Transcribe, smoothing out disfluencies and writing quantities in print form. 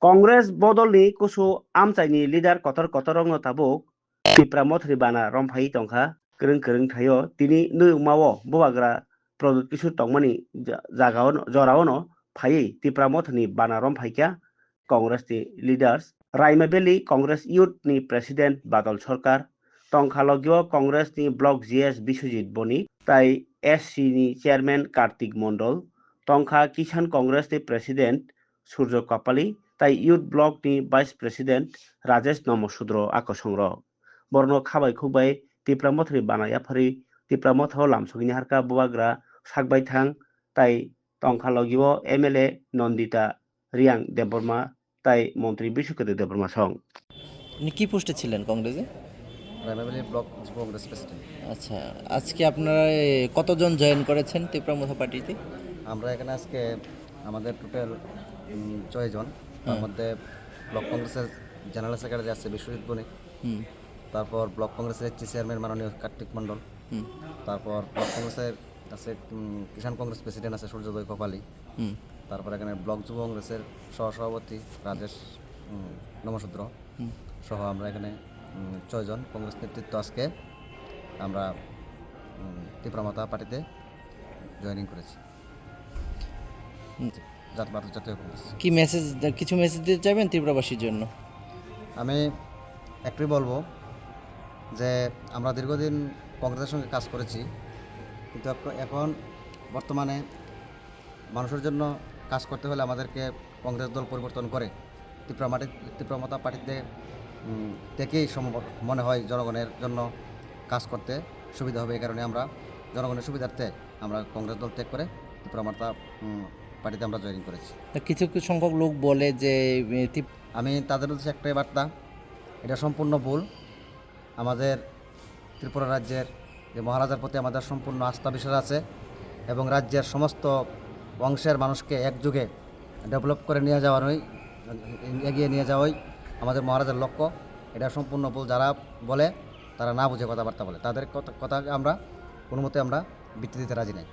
Congress bodolni kusu amchaini leader kotor kotorongno tabuk tipra mothri bana romphai tongkha kereng thayo tini neungmao bobagra product kisu tongmani jagao joraono phai tipra mothni bana romphaikya Congress ni leaders Raima Valley Congress Youth ni President Badal Sarkar tongkhalogyo Congress ni Block GS Biswajit Boni tai SC ni Chairman Kartik Mondol tongkha Kisan Congress ni President Surjo Kapali tai Youth Block ni Vice President Rajesh Nomosudro Akosongro borno khabai khukbai tipra mothri banaya phari tipra motho lamsogini harka buwagra sakbai thang tai tongkhalogyo MLA Nondita Riang Deborma tai মন্ত্রী বিশ্বকৃত Debbarma song আপনি কি পোস্টে ছিলেন কংগ্রেসে? Raima Valley block Congress president. আচ্ছা, আজকে আপনারা কতজন জয়েন করেছেন তীব্রমথা পার্টিতে? আমরা এখানে আজকে আমাদের টোটাল 6 জন, তার মধ্যে ব্লক কংগ্রেসের জেনারেল সেক্রেটারি আছে বিশ্বজিৎ বণিক, তারপর ব্লক কংগ্রেসের চেয়ারম্যান মাননীয় কার্তিক মণ্ডল, তারপর ব্লক কংগ্রেসের আছে কিষাণ কংগ্রেস প্রেসিডেন্ট আছে সূর্যোদয় কপালি, তারপর এখানে ব্লক যুব কংগ্রেসের সহসভাপতি রাজেশ নমশূদ্র সহ আমরা এখানে 6 জন কংগ্রেস নেতৃত্ব আজকে আমরা তীব্রমথা পার্টিতে জয়েনিং করেছি। জাতীয় কংগ্রেস কি মেসেজ, কিছু মেসেজ দিতে চাইবেন তীব্রবাসীর জন্য? আমি একটাই বলবো যে আমরা দীর্ঘদিন কংগ্রেসের সঙ্গে কাজ করেছি, কিন্তু এখন বর্তমানে মানুষের জন্য কাজ করতে হলে আমাদেরকে কংগ্রেস দল পরিবর্তন করে তীব্রমথা পার্টিতে থেকেই সম্ভব মনে হয় জনগণের জন্য কাজ করতে সুবিধা হবে। এই কারণে আমরা জনগণের সুবিধার্থে আমরা কংগ্রেস দল ত্যাগ করে তীব্রমথা পার্টিতে আমরা জয়েনিং করেছি। কিছু সংখ্যক লোক বলে যে আমি তাদের উদ্দেশ্যে একটাই বার্তা, এটা সম্পূর্ণ ভুল। আমাদের ত্রিপুরা রাজ্যের যে মহারাজার প্রতি আমাদের সম্পূর্ণ আস্থা বিশ্বাস আছে এবং রাজ্যের সমস্ত অংশের মানুষকে একযোগে ডেভেলপ করে নিয়ে যাওয়ারই, এগিয়ে নিয়ে যাওয়াই আমাদের মহারাজার লক্ষ্য। এটা সম্পূর্ণ ভুল। যারা বলে তারা না বুঝে কথাবার্তা বলে, তাদের কথা আমরা কোনো মতে আমরা ভিত্তি দিতে রাজি নাই।